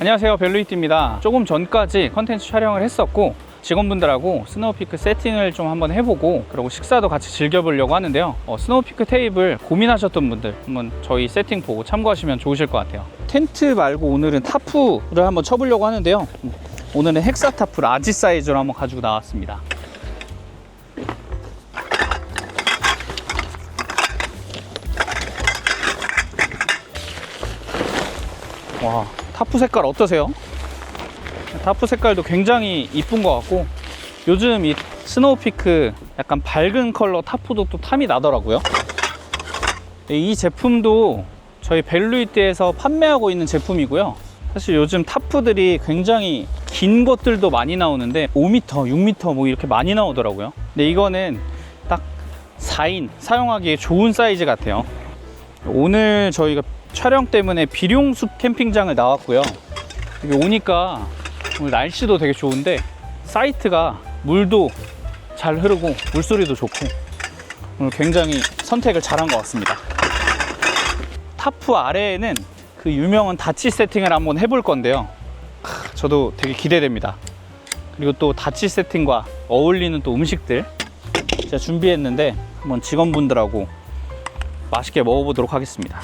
안녕하세요, 벨루이트입니다. 조금 전까지 컨텐츠 촬영을 했었고 직원분들하고 스노우피크 세팅을 좀 한번 해보고 그리고 식사도 같이 즐겨보려고 하는데요. 스노우피크 테이블 고민하셨던 분들 한번 저희 세팅 보고 참고하시면 좋으실 것 같아요. 텐트 말고 오늘은 타프를 한번 쳐보려고 하는데요. 오늘은 헥사 타프 라지 사이즈로 한번 가지고 나왔습니다. 와, 타프 색깔 어떠세요? 타프 색깔도 굉장히 이쁜 것 같고 요즘 이 스노우피크 약간 밝은 컬러 타프도 또 탐이 나더라고요. 이 제품도 저희 벨루이트에서 판매하고 있는 제품이고요. 사실 요즘 타프들이 굉장히 긴 것들도 많이 나오는데 5m, 6m 뭐 이렇게 많이 나오더라고요. 근데 이거는 딱 4인 사용하기에 좋은 사이즈 같아요. 오늘 저희가 촬영 때문에 비룡숲 캠핑장을 나왔고요. 여기 오니까 오늘 날씨도 되게 좋은데 사이트가 물도 잘 흐르고 물소리도 좋고 오늘 굉장히 선택을 잘한 것 같습니다. 타프 아래에는 그 유명한 다치 세팅을 한번 해볼 건데요. 저도 되게 기대됩니다. 그리고 또 다치 세팅과 어울리는 또 음식들 제가 준비했는데 한번 직원분들하고 맛있게 먹어보도록 하겠습니다.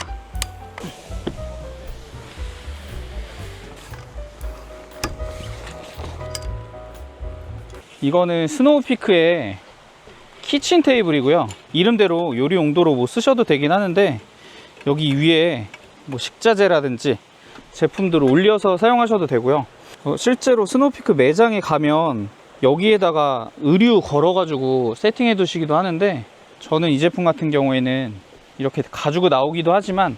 이거는 스노우피크의 키친 테이블이고요. 이름대로 요리 용도로 뭐 쓰셔도 되긴 하는데 여기 위에 뭐 식자재라든지 제품들을 올려서 사용하셔도 되고요. 실제로 스노우피크 매장에 가면 여기에다가 의류 걸어가지고 세팅해 두시기도 하는데 저는 이 제품 같은 경우에는 이렇게 가지고 나오기도 하지만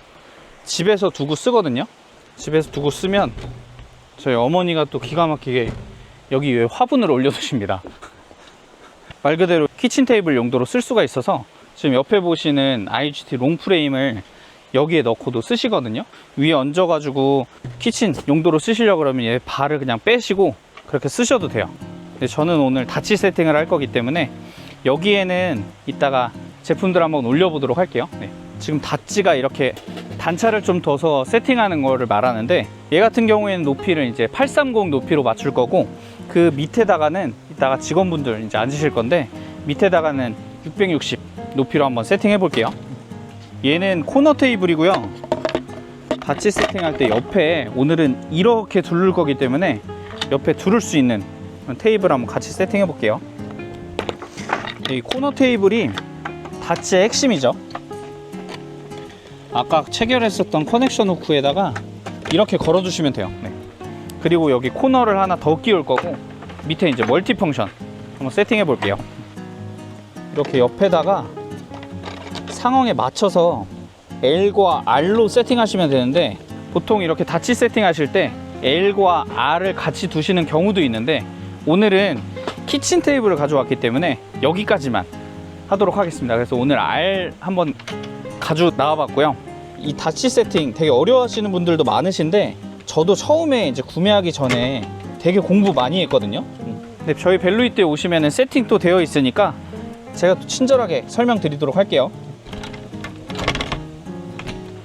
집에서 두고 쓰거든요. 집에서 두고 쓰면 저희 어머니가 또 기가 막히게 여기 위에 화분을 올려두십니다. 말 그대로 키친 테이블 용도로 쓸 수가 있어서 지금 옆에 보시는 IGT 롱프레임을 여기에 넣고도 쓰시거든요. 위에 얹어가지고 키친 용도로 쓰시려고 그러면 얘 발을 그냥 빼시고 그렇게 쓰셔도 돼요. 근데 저는 오늘 다치 세팅을 할 거기 때문에 여기에는 이따가 제품들 한번 올려보도록 할게요. 네. 지금 다치가 이렇게 단차를 좀 둬서 세팅하는 거를 말하는데 얘 같은 경우에는 높이를 이제 830 높이로 맞출 거고 그 밑에다가는 이따가 직원분들 이제 앉으실 건데 밑에다가는 660 높이로 한번 세팅해 볼게요. 얘는 코너 테이블이고요. 다치 세팅할 때 옆에 오늘은 이렇게 두를 거기 때문에 옆에 두를 수 있는 테이블 한번 같이 세팅해 볼게요. 이 코너 테이블이 다치의 핵심이죠. 아까 체결했었던 커넥션 후크에다가 이렇게 걸어 주시면 돼요. 네. 그리고 여기 코너를 하나 더 끼울 거고 밑에 이제 멀티 펑션 한번 세팅해 볼게요. 이렇게 옆에다가 상황에 맞춰서 L과 R로 세팅하시면 되는데 보통 이렇게 다치 세팅하실 때 L과 R을 같이 두시는 경우도 있는데 오늘은 키친 테이블을 가져왔기 때문에 여기까지만 하도록 하겠습니다. 그래서 오늘 R 한번 가지고 나와봤고요. 이 다치 세팅 되게 어려워하시는 분들도 많으신데 저도 처음에 이제 구매하기 전에 되게 공부 많이 했거든요. 근데 저희 벨루이트에 오시면은 세팅 또 되어 있으니까 제가 또 친절하게 설명드리도록 할게요.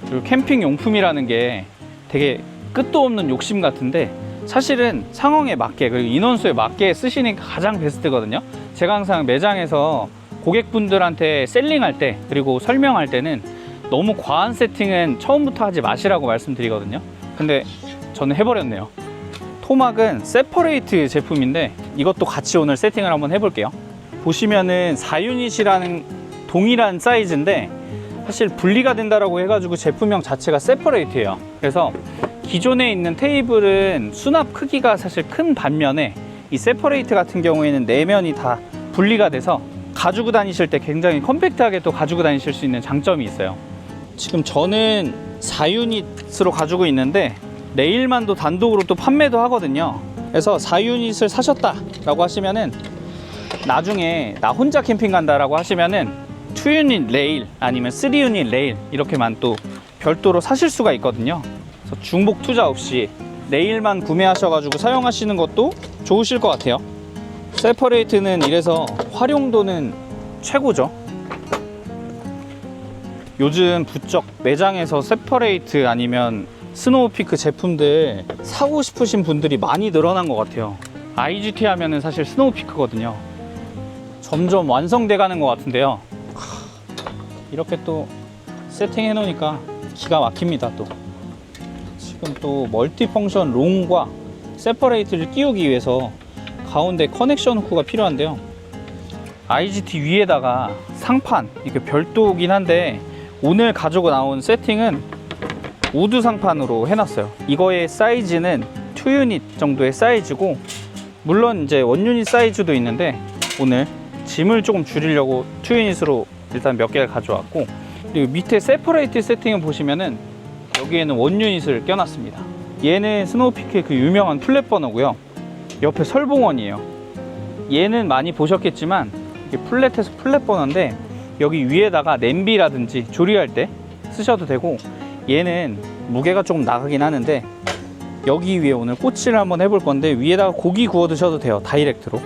그리고 캠핑 용품이라는 게 되게 끝도 없는 욕심 같은데 사실은 상황에 맞게 그리고 인원수에 맞게 쓰시는 게 가장 베스트거든요. 제가 항상 매장에서 고객분들한테 셀링할 때 그리고 설명할 때는 너무 과한 세팅은 처음부터 하지 마시라고 말씀드리거든요. 근데 저는 해버렸네요. 토막은 세퍼레이트 제품인데 이것도 같이 오늘 세팅을 한번 해볼게요. 보시면은 4유닛이라는 동일한 사이즈인데 사실 분리가 된다라고 해가지고 제품명 자체가 세퍼레이트예요. 그래서 기존에 있는 테이블은 수납 크기가 사실 큰 반면에 이 세퍼레이트 같은 경우에는 내면이 다 분리가 돼서 가지고 다니실 때 굉장히 컴팩트하게 또 가지고 다니실 수 있는 장점이 있어요. 지금 저는 4유닛으로 가지고 있는데 레일만도 단독으로 또 판매도 하거든요. 그래서 4유닛을 사셨다 라고 하시면은 나중에 나 혼자 캠핑 간다라고 하시면은 2유닛 레일 아니면 3유닛 레일 이렇게만 또 별도로 사실 수가 있거든요. 그래서 중복 투자 없이 레일만 구매하셔가지고 사용하시는 것도 좋으실 것 같아요. 세퍼레이트는 이래서 활용도는 최고죠. 요즘 부쩍 매장에서 세퍼레이트 아니면 스노우피크 제품들 사고 싶으신 분들이 많이 늘어난 것 같아요. IGT 하면은 사실 스노우피크거든요. 점점 완성돼 가는 것 같은데요. 이렇게 또 세팅해 놓으니까 기가 막힙니다. 또 지금 또 멀티펑션 롱과 세퍼레이트를 끼우기 위해서 가운데 커넥션 후크가 필요한데요. IGT 위에다가 상판, 이게 별도긴 한데 오늘 가지고 나온 세팅은 우드 상판으로 해놨어요. 이거의 사이즈는 2유닛 정도의 사이즈고, 물론 이제 1유닛 사이즈도 있는데 오늘 짐을 조금 줄이려고 2유닛으로 일단 몇 개를 가져왔고, 그리고 밑에 세퍼레이트 세팅을 보시면은 여기에는 1유닛을 껴놨습니다. 얘는 스노우피크의 그 유명한 플랫 버너고요. 옆에 설봉원이에요. 얘는 많이 보셨겠지만 이게 플랫에서 플랫 버너인데 여기 위에다가 냄비라든지 조리할 때 쓰셔도 되고, 얘는 무게가 조금 나가긴 하는데 여기 위에 오늘 꼬치를 한번 해볼 건데 위에다가 고기 구워 드셔도 돼요. 다이렉트로.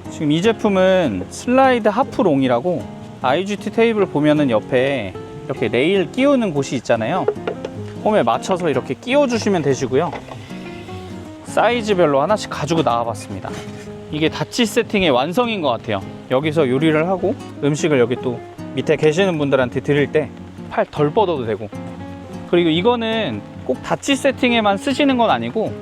지금 이 제품은 슬라이드 하프롱이라고, IGT 테이블 보면은 옆에 이렇게 레일 끼우는 곳이 있잖아요. 홈에 맞춰서 이렇게 끼워 주시면 되시고요. 사이즈별로 하나씩 가지고 나와 봤습니다. 이게 다치 세팅의 완성인 것 같아요. 여기서 요리를 하고 음식을 여기 또 밑에 계시는 분들한테 드릴 때 팔 덜 뻗어도 되고, 그리고 이거는 꼭 다치 세팅에만 쓰시는 건 아니고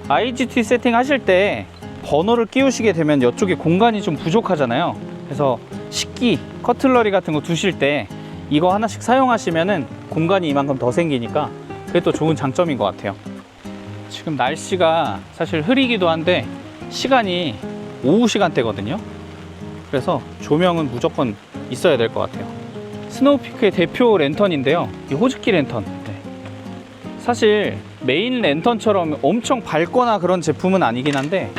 IGT 세팅 하실 때 버너를 끼우시게 되면 이쪽에 공간이 좀 부족하잖아요. 그래서 식기, 커틀러리 같은 거 두실 때 이거 하나씩 사용하시면은 공간이 이만큼 더 생기니까 그게 또 좋은 장점인 것 같아요. 지금 날씨가 사실 흐리기도 한데 시간이 오후 시간대거든요. 그래서 조명은 무조건 있어야 될 것 같아요. 스노우피크의 대표 랜턴인데요, 이 호즈키 랜턴. 사실 메인 랜턴처럼 엄청 밝거나 그런 제품은 아니긴 한데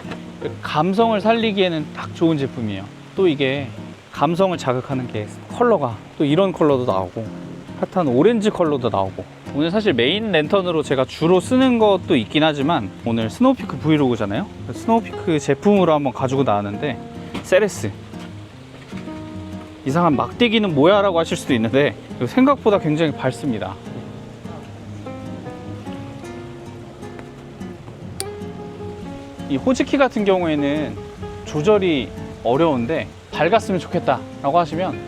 감성을 살리기에는 딱 좋은 제품이에요. 또 이게 감성을 자극하는 게 컬러가 또 이런 컬러도 나오고 핫한 오렌지 컬러도 나오고, 오늘 사실 메인 랜턴으로 제가 주로 쓰는 것도 있긴 하지만 오늘 스노우피크 브이로그잖아요. 스노우피크 제품으로 한번 가지고 나왔는데, 세레스. 이상한 막대기는 뭐야 라고 하실 수도 있는데 생각보다 굉장히 밝습니다. 이 호즈키 같은 경우에는 조절이 어려운데 밝았으면 좋겠다 라고 하시면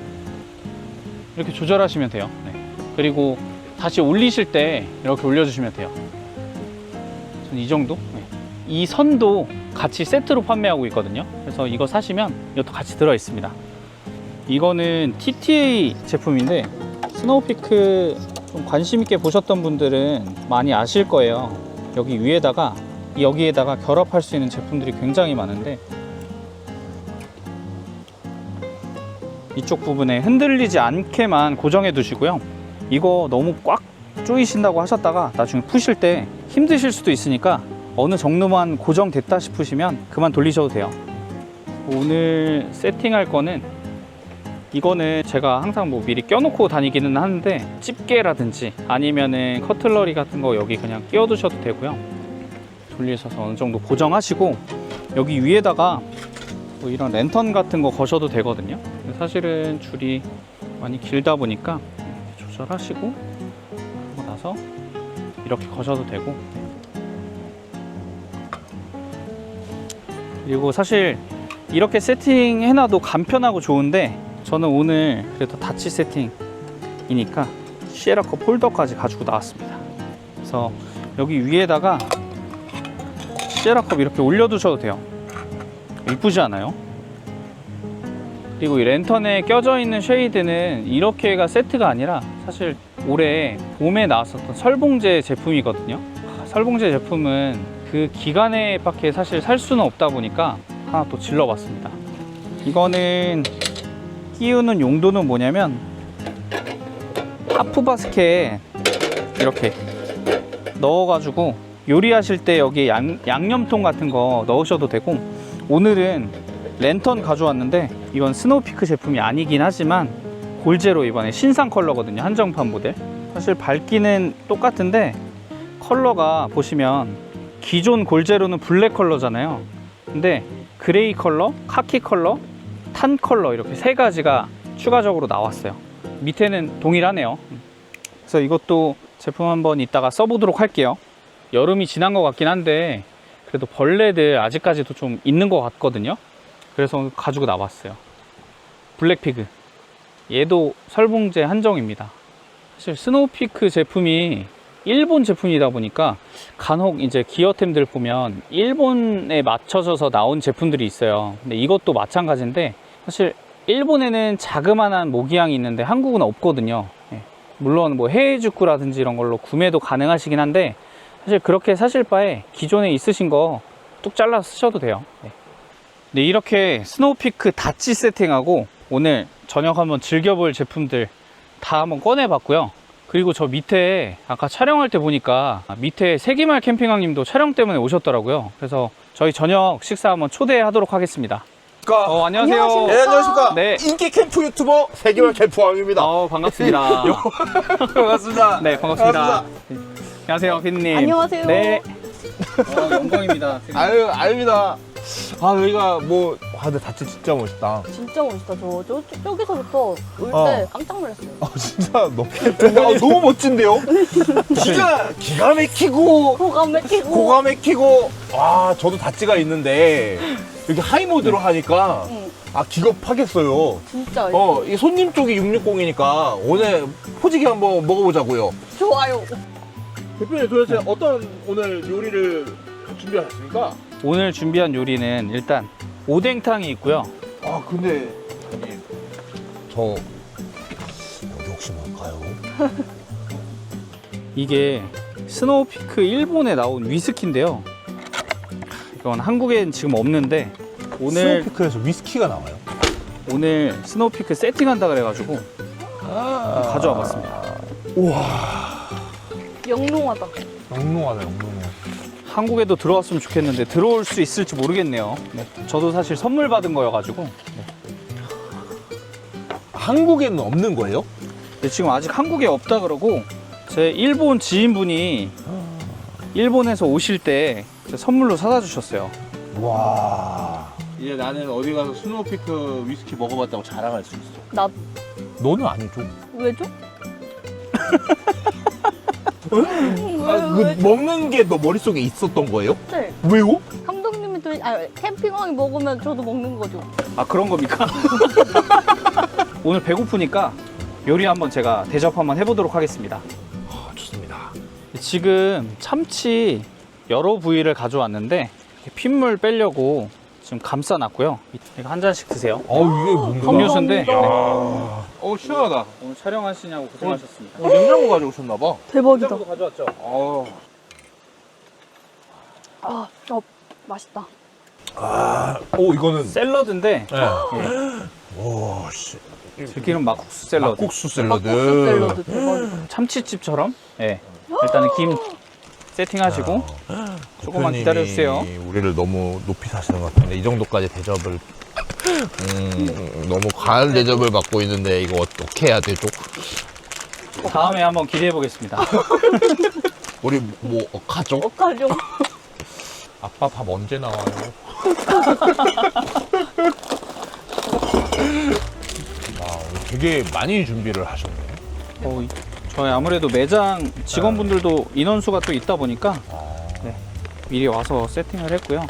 이렇게 조절하시면 돼요. 네. 그리고 다시 올리실 때 이렇게 올려주시면 돼요. 저는 이 정도? 네. 이 선도 같이 세트로 판매하고 있거든요. 그래서 이거 사시면 이것도 같이 들어 있습니다. 이거는 TTA 제품인데 스노우피크 좀 관심 있게 보셨던 분들은 많이 아실 거예요. 여기 위에다가 여기에다가 결합할 수 있는 제품들이 굉장히 많은데 이쪽 부분에 흔들리지 않게만 고정해 두시고요. 이거 너무 꽉 조이신다고 하셨다가 나중에 푸실 때 힘드실 수도 있으니까 어느 정도만 고정됐다 싶으시면 그만 돌리셔도 돼요. 오늘 세팅할 거는, 이거는 제가 항상 뭐 미리 껴놓고 다니기는 하는데 집게라든지 아니면은 커틀러리 같은 거 여기 그냥 끼워 두셔도 되고요. 돌리셔서 어느 정도 고정하시고 여기 위에다가 뭐 이런 랜턴 같은 거 거셔도 되거든요. 사실은 줄이 많이 길다 보니까 이렇게 조절하시고 하고 나서 이렇게 거셔도 되고, 그리고 사실 이렇게 세팅해놔도 간편하고 좋은데 저는 오늘 그래도 다치 세팅이니까 시에라컵 홀더까지 가지고 나왔습니다. 그래서 여기 위에다가 시에라컵 이렇게 올려두셔도 돼요. 이쁘지 않아요? 그리고 이 랜턴에 껴져 있는 쉐이드는 이렇게가 세트가 아니라 사실 올해 봄에 나왔었던 설봉제 제품이거든요. 설봉제 제품은 그 기간에 밖에 사실 살 수는 없다 보니까 하나 또 질러봤습니다. 이거는 끼우는 용도는 뭐냐면 하프바스켓에 이렇게 넣어가지고 요리하실 때 여기 양념통 같은 거 넣으셔도 되고, 오늘은 랜턴 가져왔는데 이건 스노우피크 제품이 아니긴 하지만 골제로 이번에 신상 컬러거든요. 한정판 모델. 사실 밝기는 똑같은데 컬러가 보시면 기존 골제로는 블랙 컬러잖아요. 근데 그레이 컬러, 카키 컬러, 탄 컬러 이렇게 세 가지가 추가적으로 나왔어요. 밑에는 동일하네요. 그래서 이것도 제품 한번 이따가 써보도록 할게요. 여름이 지난 것 같긴 한데 그래도 벌레들 아직까지도 좀 있는 것 같거든요. 그래서 가지고 나왔어요. 블랙피그. 얘도 설봉제 한정입니다. 사실 스노우피크 제품이 일본 제품이다 보니까 간혹 이제 기어템들 보면 일본에 맞춰져서 나온 제품들이 있어요. 근데 이것도 마찬가지인데 사실 일본에는 자그마한 모기향이 있는데 한국은 없거든요. 예. 물론 뭐 해외 직구라든지 이런 걸로 구매도 가능하시긴 한데 사실 그렇게 사실 바에 기존에 있으신 거 뚝 잘라 쓰셔도 돼요. 네. 네, 이렇게 스노우피크 다치 세팅하고 오늘 저녁 한번 즐겨볼 제품들 다 한번 꺼내 봤고요. 그리고 저 밑에 아까 촬영할 때 보니까 밑에 세기말 캠핑왕님도 촬영 때문에 오셨더라고요. 그래서 저희 저녁 식사 한번 초대하도록 하겠습니다. 안녕하세요. 네, 안녕하십니까. 네. 인기 캠프 유튜버 세기말 캠프왕입니다. 반갑습니다. 반갑습니다. 네, 반갑습니다. 안녕하세요, 피디님. 안녕하세요. 네. 영광입니다. 아유, 아닙니다. 여기가 근데 다치 진짜 멋있다. 진짜 멋있다. 저기서부터 올 어. 때 깜짝 놀랐어요. 진짜 너무 멋진데요? 기가 막히고, 고가 막히고. 고가 막히고, 저도 다치가 있는데, 이렇게 하이모드로 하니까, 응, 기겁하겠어요. 진짜 이 손님 쪽이 660이니까, 오늘 포지기 한번 먹어보자고요. 좋아요. 대표님 도대체 어떤 오늘 요리를 준비하셨습니까? 오늘 준비한 요리는 일단 오뎅탕이 있고요. 근데 형님 저 여기 혹시 뭘까요? 이게 스노우피크 일본에 나온 위스키인데요. 이건 한국엔 지금 없는데 오늘 스노우피크에서 위스키가 나와요? 오늘 스노우피크 세팅한다 그래가지고 가져와 봤습니다. 영롱하다. 영롱하네 영롱해. 한국에도 들어왔으면 좋겠는데 들어올 수 있을지 모르겠네요. 네. 저도 사실 선물 받은 거여가지고 한국에는 없는 거예요? 근데 지금 아직 한국에 없다 그러고 제 일본 지인분이 일본에서 오실 때 선물로 사다 주셨어요. 와. 이제 나는 어디 가서 스노우피크 위스키 먹어봤다고 자랑할 수 있어. 나 너는 아니죠? 왜죠? 먹는 게 너 머릿속에 있었던 거예요? 네. 왜요? 감독님이 캠핑왕이 먹으면 저도 먹는 거죠. 아, 그런 겁니까? 오늘 배고프니까 요리 한번 제가 대접 한번 해보도록 하겠습니다. 좋습니다. 지금 참치 여러 부위를 가져왔는데 핏물 빼려고 지금 감싸놨고요. 이거 한 잔씩 드세요. 이게 뭔가? 음료수인데 감사합니다. 네. 시원하다. 오늘 촬영하시냐고 고생하셨습니다. 냉장고 가져오셨나봐. 대박이다. 냉장고도 가져왔죠? 맛있다. 이거는. 샐러드인데 네. 오, 씨. 들기름 막국수 샐러드. 막국수 샐러드. 막국수 샐러드 대박이다. 참치집처럼 일단은 김 세팅하시고 조금만 기다려주세요. 우리를 너무 높이 사시는 것 같은데 이 정도까지 대접을 너무 과한 대접을 받고 있는데 이거 어떻게 해야 되죠? 다음에 한번 기대해 보겠습니다. 우리 뭐 어카죠? 어떡하죠? 아빠 밥 언제 나와요? 되게 많이 준비를 하셨네. 저희 아무래도 매장 직원분들도 인원수가 또 있다 보니까 미리 와서 세팅을 했고요.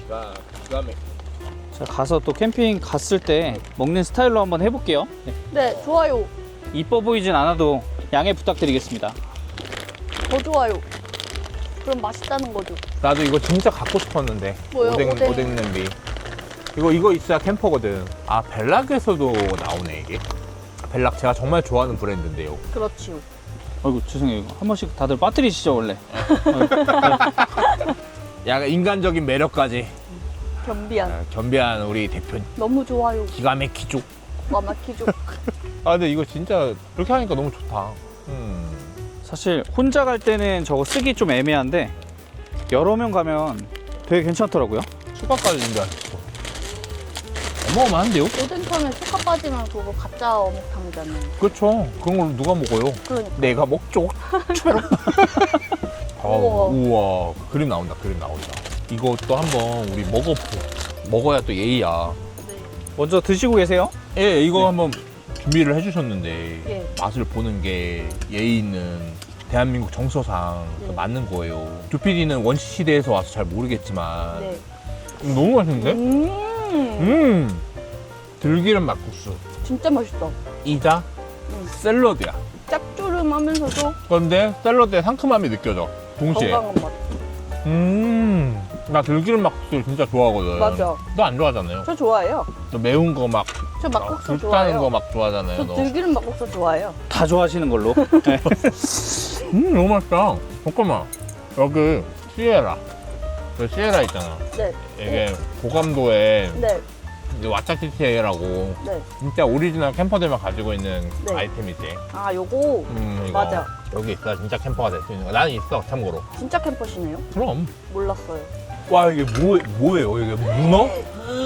자, 가서 또 캠핑 갔을 때 먹는 스타일로 한번 해볼게요. 네, 좋아요. 이뻐 보이진 않아도 양해 부탁드리겠습니다. 더 좋아요. 그럼 맛있다는 거죠. 나도 이거 진짜 갖고 싶었는데. 뭐요? 오뎅. 오뎅 냄비. 이거 있어야 캠퍼거든. 벨락에서도 나오네 이게. 벨락 제가 정말 좋아하는 브랜드인데요. 그렇지요. 아이고 죄송해요. 한 번씩 다들 빠뜨리시죠 원래. 약간 인간적인 매력까지 겸비한. 우리 대표님 너무 좋아요. 기가 막히죠. 막히죠. 근데 이거 진짜 그렇게 하니까 너무 좋다. 사실 혼자 갈 때는 저거 쓰기 좀 애매한데 여러 명 가면 되게 괜찮더라고요. 수박까지 준비하셨어. 어마어마한데요? 오뎅탕에 수카 빠지면 그거 가짜 어묵탕이잖아요. 그렇죠. 그런 걸 누가 먹어요? 그러니까. 내가 먹죠. 추베로. 우와. 우와. 그림 나온다. 이것도 한번 우리 먹어야 또 예의야. 먼저 드시고 계세요. 예, 이거 한번 준비를 해주셨는데 예. 맛을 보는 게 예의 있는 대한민국 정서상 네. 맞는 거예요. 두피디는 원시 시대에서 와서 잘 모르겠지만 네. 너무 맛있는데? 들기름 막국수 진짜 맛있다. 이자 샐러드야. 짭조름하면서도 그런데 샐러드의 상큼함이 느껴져 동시에. 건강한 맛. 나 들기름 막국수 진짜 좋아하거든. 맞아. 너 안 좋아하잖아요. 저 좋아해요. 너 매운 거 막 저 막국수 불타는 좋아해요. 거 막 좋아하잖아요. 저 너. 들기름 막국수 좋아해요. 다 좋아하시는 걸로. 네. 너무 맛있다. 잠깐만. 여기 시에라. 그 시에라 있잖아. 네. 이게 고감도에 네. 와타키티에라고 네. 진짜 오리지널 캠퍼들만 가지고 있는 네. 아이템이지. 아, 요거 이거. 맞아. 여기 있어. 진짜 캠퍼가 될 수 있는 거. 나는 있어. 참고로. 진짜 캠퍼시네요. 그럼. 몰랐어요. 와 이게 뭐예요? 이게 문어?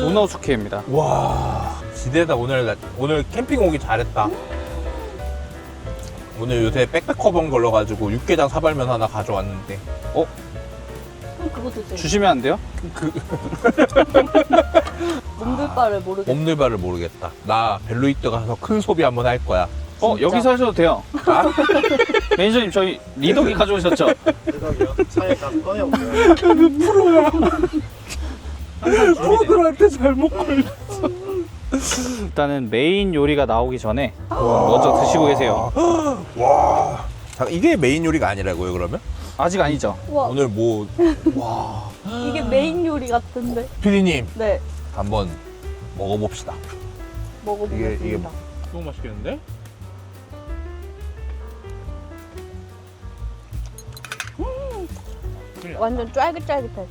문어 숙회입니다. 와 지대다. 오늘 캠핑 오기 잘했다. 오늘 요새 백패커번 걸러가지고 육개장 사발면 하나 가져왔는데 그럼 그거 드세요. 주시면 안 돼요? 몸둘바를 모르겠어. 몸들바를 모르겠다. 나 벨로이트 가서 큰 소비 한번 할 거야. 어, 진짜? 여기서 하셔도 돼요. 아? 매니저님, 저희 리더기 가져오셨죠? 차에다 꺼내오세요. 프로들한테 잘못 걸려. 일단은 메인 요리가 나오기 전에 먼저 드시고 계세요. 와. 잠깐 이게 메인 요리가 아니라고요 그러면? 아직 아니죠? 와, 오늘 뭐 와. 이게 메인 요리 같은데. 피디님 네. 한번 먹어봅시다. 먹어보겠습니다. 이게 너무 맛있겠는데? 완전 쫄깃쫄깃해.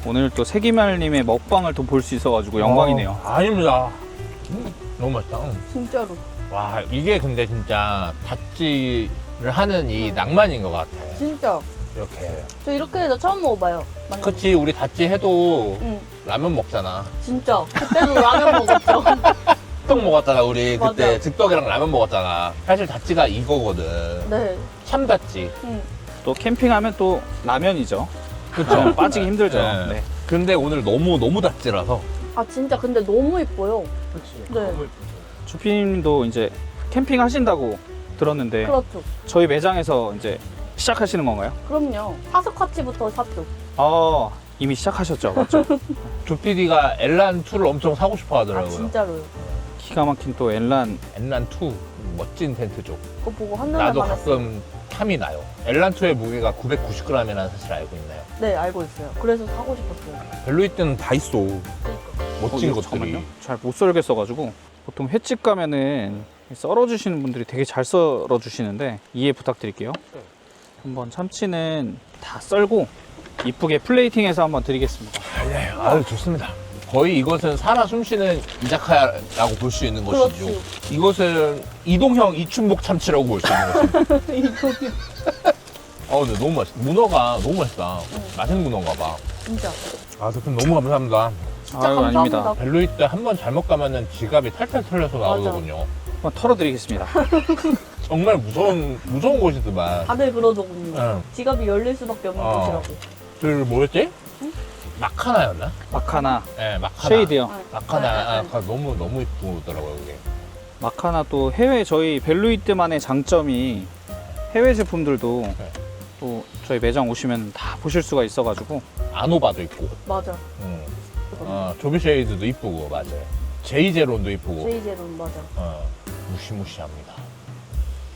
오늘 또 세기말님의 먹방을 또 볼 수 있어가지고 영광이네요. 아닙니다. 너무 맛있다. 진짜로. 와 이게 근데 진짜 닷지를 하는 이 낭만인 것 같아. 진짜. 이렇게. 저 이렇게 해서 처음 먹어봐요. 완전. 그치 우리 닷지 해도 응. 라면 먹잖아. 진짜. 그때도 라면 먹었죠. 득떡 먹었잖아 우리 그때 맞아. 득떡이랑 라면 먹었잖아. 사실 닷지가 이거거든. 네. 참 닷지. 응. 또 캠핑하면 또 라면이죠. 그쵸? 빠지기 힘들죠. 네. 네. 근데 오늘 너무 닷지라서. 아, 진짜 근데 너무 이뻐요. 네. 주피님도 이제 캠핑 하신다고 들었는데 그렇죠. 저희 매장에서 이제 시작하시는 건가요? 그럼요. 파스쿼치부터 샀죠. 아, 이미 시작하셨죠? 맞죠? 조PD가 엘란2를 엄청 사고 싶어 아, 하더라고요. 진짜로요. 기가 막힌 또 엔란. 엘란2 멋진 텐트죠. 그거 보고 한눈에 나도 반했어요. 가끔 탐이 나요. 엘란2의 무게가 990g이라는 사실 알고 있나요? 네, 알고 있어요. 그래서 사고 싶었어요. 벨로이트는 다 있어. 멋진 이거 것들이. 잠깐만요. 잘 못 썰겠어가지고 보통 횟집 가면은 썰어주시는 분들이 되게 잘 썰어주시는데 이해 부탁드릴게요. 한번 참치는 다 썰고 이쁘게 플레이팅해서 한번 드리겠습니다. 네, 아유 좋습니다. 거의 이것은 살아 숨쉬는 이자카야라고 볼 수 있는 것이죠. 그렇지. 이것은 이동형 이춘복 참치라고 볼 수 있는 것이죠. 이거요. 근데 너무 맛있다. 문어가 너무 맛있다. 맛있는 문어인가 봐. 진짜. 아 대표님 너무 감사합니다. 진짜 아유, 감사합니다. 아닙니다. 벨로이트 한 번 잘못 가면은 지갑이 탈탈 털려서 나오더군요. 한번 털어드리겠습니다. 정말 무서운 곳이더만. 다들 그러더군요. 응. 지갑이 열릴 수밖에 없는 어. 곳이라고. 그 뭐였지? 마카나였나? 마카나, 네, 마카나. 쉐이드요. 마카나. 네, 아, 너무 이쁘더라고요, 그게. 마카나 또 해외 저희 벨루이트만의 장점이 해외 제품들도 네. 또 저희 매장 오시면 다 보실 수가 있어가지고 아노바도 있고. 맞아. 조비 쉐이드도 이쁘고, 맞아요. 제이제론도 이쁘고. 제이제론 맞아. 무시무시합니다.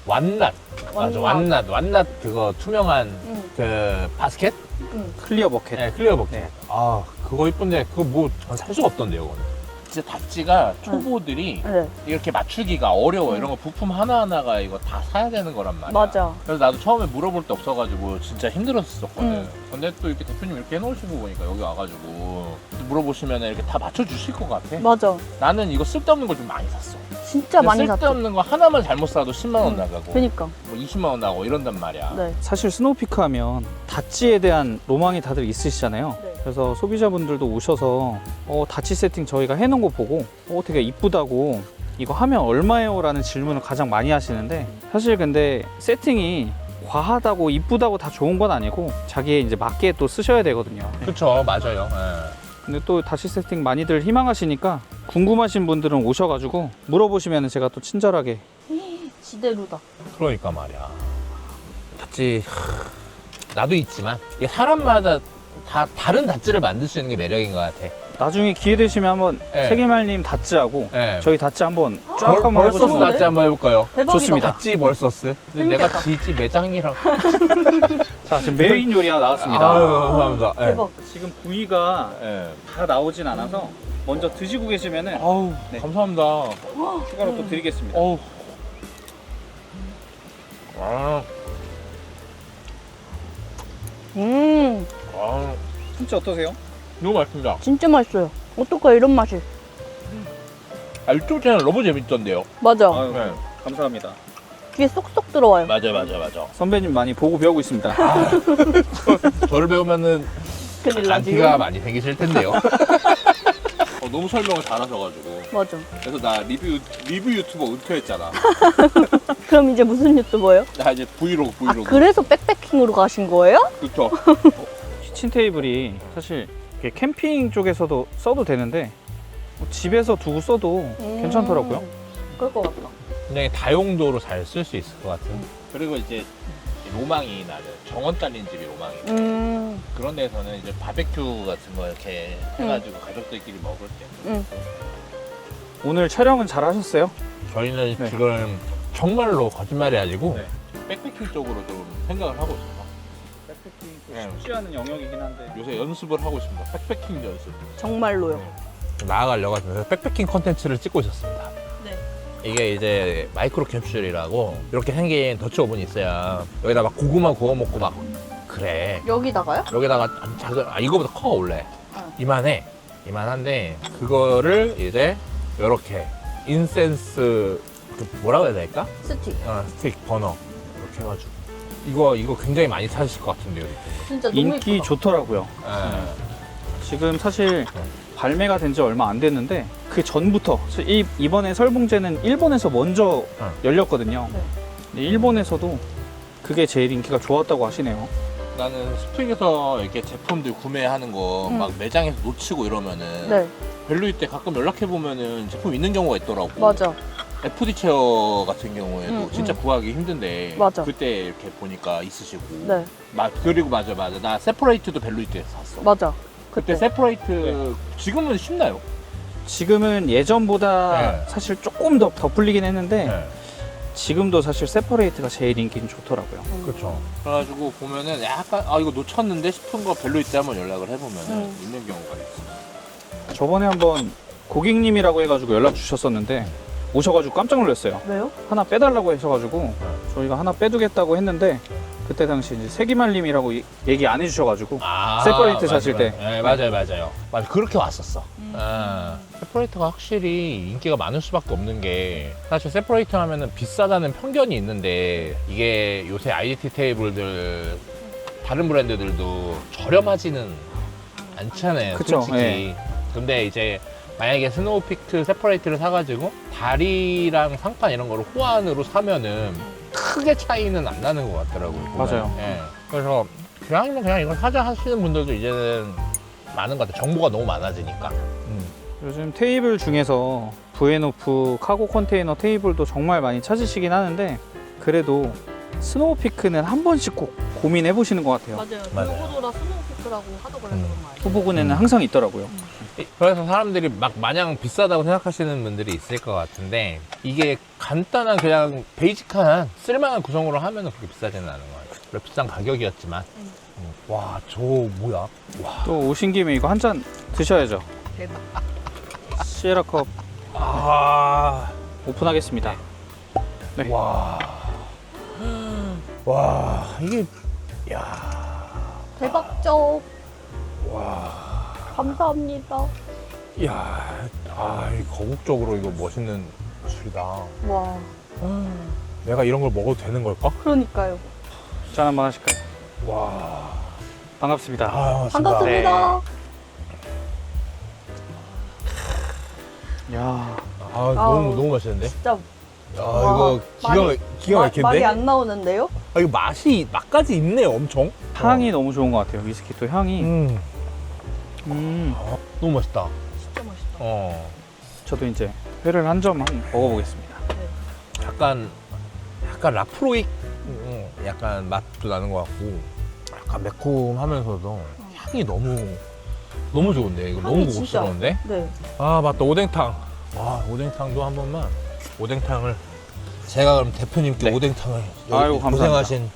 완낫. 맞아, 완낫. 완낫 그거 투명한 응. 그 바스켓? 응. 클리어 버켓. 네, 클리어 버켓. 네. 아, 그거 이쁜데, 그거 뭐 살 수가 없던데요, 그거는. 진짜 닷지가 초보들이 네. 이렇게 맞추기가 어려워. 이런 거 부품 하나하나가 이거 다 사야 되는 거란 말이야. 맞아. 그래서 나도 처음에 물어볼 데 없어가지고 진짜 힘들었었거든. 응. 근데 또 이렇게 대표님 이렇게 해놓으신 거 보니까 여기 와가지고 물어보시면 이렇게 다 맞춰주실 것 같아. 맞아. 나는 이거 쓸데없는 걸 좀 많이 샀어. 진짜 많이 샀죠. 쓸데없는 거 하나만 잘못 사도 10만 원 응. 나가고 그니까. 뭐 20만 원 나가고 이런단 말이야. 네. 사실 스노우피크 하면 닷지에 대한 로망이 다들 있으시잖아요. 네. 그래서 소비자분들도 오셔서 닷지 세팅 저희가 해놓은 거 보고 되게 이쁘다고 이거 하면 얼마예요? 라는 질문을 가장 많이 하시는데 사실 근데 세팅이 과하다고 이쁘다고 다 좋은 건 아니고 자기의 이제 맞게 또 쓰셔야 되거든요. 그쵸, 맞아요. 근데 또 닷지 세팅 많이들 희망하시니까 궁금하신 분들은 오셔가지고 물어보시면 제가 또 친절하게. 지대로다. 그러니까 말이야. 닷지 나도 있지만 이게 사람마다 다 다른 닷지를 만들 수 있는 게 매력인 것 같아. 나중에 기회 되시면 한번 네. 세계말님 닷지하고 네. 저희 닷지 한번 쫙 한번 벌소스 해보시면. 닷지 한번 해볼까요? 대박이다. 좋습니다. 닷지 벌소스. 근데 내가 지지 매장이라고. 자, 지금 메인 요리가 나왔습니다. 아유, 감사합니다. 네. 대박. 지금 부위가 네. 다 나오진 않아서 먼저 드시고 계시면은 아우, 네. 감사합니다. 추가로 또 드리겠습니다. 어우. 아, 아, 진짜 어떠세요? 너무 맛있습니다. 진짜 맛있어요. 어떡해 이런 맛이. 아, 유튜브 채널 너무 재밌던데요. 맞아. 아유, 네. 감사합니다. 귀에 쏙쏙 들어와요. 맞아. 선배님 많이 보고 배우고 있습니다. 저를 배우면은 큰일 나지. 안티가 많이 생기실 텐데요. 너무 설명을 잘하셔가지고. 맞아. 그래서 나 리뷰 유튜버 은퇴했잖아. 그럼 이제 무슨 유튜버예요? 나 이제 브이로그. 아 그래서 백패킹으로 가신 거예요? 그쵸. 키친 테이블이 사실 이렇게 캠핑 쪽에서도 써도 되는데 뭐 집에서 두고 써도 괜찮더라고요. 그럴 것 같다. 굉장히 다용도로 잘 쓸 수 있을 것 같은. 그리고 이제 로망이 나는 정원 딸린 집이 로망이. 그런 데서는 이제 바베큐 같은 거 이렇게 해가지고 가족들끼리 먹을 때. 오늘 촬영은 잘 하셨어요? 저희는 네. 지금 정말로 거짓말이 아니고 네. 백패킹 쪽으로 좀 생각을 하고 있어요. 백패킹 네. 쉽지 않은 영역이긴 한데 요새 연습을 하고 있습니다. 백패킹 연습. 정말로요. 나아가려고 하면서 백패킹 컨텐츠를 찍고 있었습니다. 네. 이게 이제 마이크로 캡슐이라고 이렇게 생긴 더치 오븐이 있어요. 여기다 막 고구마 구워 먹고 막 그래. 여기다가요? 여기다가 작은 이거보다 커 원래. 어. 이만한데 그거를 이제 이렇게 인센스 뭐라고 해야 될까? 스틱. 스틱 버너 이렇게 해가지고 이거 굉장히 많이 찾으실 것 같은데요. 진짜 너무 인기 예쁘다. 좋더라고요. 지금 사실 발매가 된 지 얼마 안 됐는데 그 전부터 이번에 설봉제는 일본에서 먼저 열렸거든요. 네. 근데 일본에서도 그게 제일 인기가 좋았다고 하시네요. 나는 스프링에서 이렇게 제품들 구매하는 거 막 매장에서 놓치고 이러면은 네. 벨루이 때 가끔 연락해 보면은 제품 있는 경우가 있더라고. 맞아. FD 체어 같은 경우에도 응, 진짜 응. 구하기 힘든데 맞아. 그때 이렇게 보니까 있으시고. 네. 그리고 맞아. 나 세퍼레이트도 벨루이 때에서 샀어. 맞아. 그때 세퍼레이트 지금은 쉽나요? 지금은 예전보다 네. 사실 조금 더 풀리긴 했는데 네. 지금도 사실 세퍼레이트가 제일 인기는 좋더라고요. 그렇죠. 그래가지고 보면은 약간 이거 놓쳤는데 싶은 거 벨루이 때 한번 연락을 해보면은 있는 경우가 있어. 저번에 한번 고객님이라고 해가지고 연락 주셨었는데 오셔가지고 깜짝 놀랐어요. 왜요? 하나 빼달라고 하셔가지고 저희가 하나 빼두겠다고 했는데 그때 당시 이제 세기말님이라고 얘기 안 해주셔가지고 세퍼레이트 사실 때. 네, 맞아요. 맞아. 그렇게 왔었어. 세퍼레이트가 확실히 인기가 많을 수밖에 없는 게 사실 세퍼레이트 하면은 비싸다는 편견이 있는데 이게 요새 IDT 테이블들 다른 브랜드들도 저렴하지는 않잖아요. 그쵸, 솔직히. 네. 근데 이제 만약에 스노우피크 세퍼레이트를 사가지고 다리랑 상판 이런 거를 호환으로 사면은 크게 차이는 안 나는 것 같더라고요. 보면. 맞아요. 예. 그래서 그냥 이거 사자 하시는 분들도 이제는 많은 것 같아요. 정보가 너무 많아지니까. 요즘 테이블 중에서 VNOF 카고 컨테이너 테이블도 정말 많이 찾으시긴 하는데 그래도 스노우피크는 한 번씩 꼭 고민해 보시는 것 같아요. 맞아요. 요거보다 스노우피크라고 하더라고요. 그런 말. 후보군에는 항상 있더라고요. 그래서 사람들이 막 마냥 비싸다고 생각하시는 분들이 있을 것 같은데 이게 간단한 그냥 베이직한 쓸만한 구성으로 하면은 그렇게 비싸지는 않은 것 같아요. 그래, 비싼 가격이었지만 와, 저 뭐야? 와. 또 오신 김에 이거 한 잔 드셔야죠. 대박. 시에라컵 아. 오픈하겠습니다. 네. 와. 와, 이게 야. 대박적. 와. 감사합니다. 야. 이 거국적으로 이거 멋있는 술이다. 와. 내가 이런 걸 먹어도 되는 걸까? 그러니까요. 짠 한번 하실까요? 와. 반갑습니다. 반갑습니다. 야, 너무 맛있는데? 진짜 야, 이거 기가 막힌데? 말이 안 나오는데요? 이거 맛까지 있네요, 엄청. 향이 너무 좋은 것 같아요. 위스키 또 향이. 너무 맛있다. 진짜 맛있다. 저도 이제 회를 한 점 한번 먹어보겠습니다. 약간 라프로익 약간 맛도 나는 것 같고 약간 매콤하면서도 향이 너무 좋은데 이거 너무 향이 진짜. 고급스러운데? 네. 아 맞다 오뎅탕. 와 오뎅탕도 한 번만. 오뎅탕을 제가 그럼 대표님께 네. 오뎅탕을 아이고, 감사합니다. 고생하신.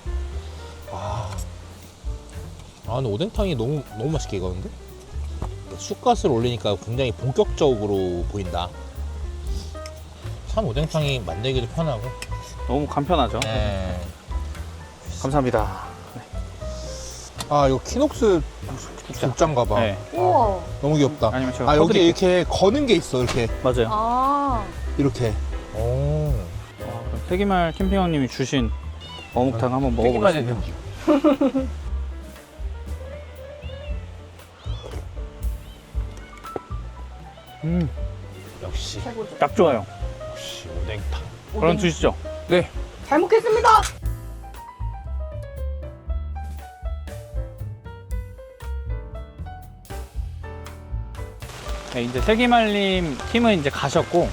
근데 오뎅탕이 너무 맛있게 익었는데? 쑥갓을 올리니까 굉장히 본격적으로 보인다. 참 오뎅탕이 만들기도 편하고. 너무 간편하죠? 네. 감사합니다. 이거 키녹스 국자인가 봐. 네. 우와. 너무 귀엽다. 아니면 제가 여기 퍼드릴게요. 이렇게 거는 게 있어. 이렇게 맞아요. 아. 이렇게. 오. 세기말 캠핑왕님이 주신 어묵탕 한번 먹어보겠습니다. 역시 딱 좋아요. 역시 오뎅탕. 그럼 드시죠. 네. 잘 먹겠습니다. 네, 이제 세기말님 팀은 이제 가셨고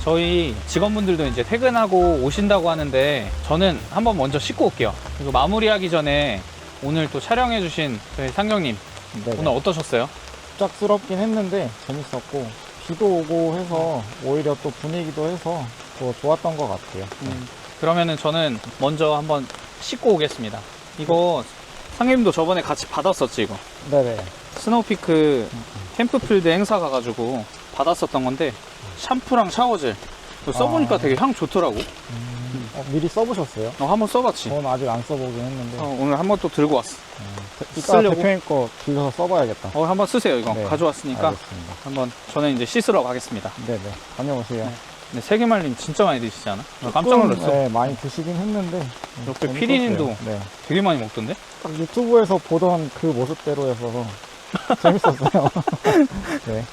저희 직원분들도 이제 퇴근하고 오신다고 하는데 저는 한번 먼저 씻고 올게요. 그리고 마무리하기 전에 오늘 또 촬영해주신 저희 상경님 오늘 어떠셨어요? 짝스럽긴 했는데 재밌었고 비도 오고 해서 오히려 또 분위기도 해서 더 좋았던 것 같아요. 그러면은 저는 먼저 한번 씻고 오겠습니다. 이거 상경님도 저번에 같이 받았었지 이거. 네네. 스노우피크 캠프필드 행사 가가지고 받았었던 건데 샴푸랑 샤워젤 이거 써보니까 되게 향 좋더라고. 미리 써보셨어요? 한번 써봤지. 저는 아직 안 써보긴 했는데 오늘 한번 또 들고 왔어. 이따 쓰려고? 대표님 거 빌려서 써봐야겠다. 한번 쓰세요 이거. 네, 가져왔으니까 알겠습니다. 한번 저는 이제 씻으러 가겠습니다. 네네. 다녀오세요. 근데 세계말님 진짜 많이 드시지 않아? 나 깜짝 놀랐어. 네, 많이 드시긴 했는데 옆에 재밌었어요. 피디님도 네. 되게 많이 먹던데? 딱 유튜브에서 보던 그 모습대로 해서 재밌었어요. 네.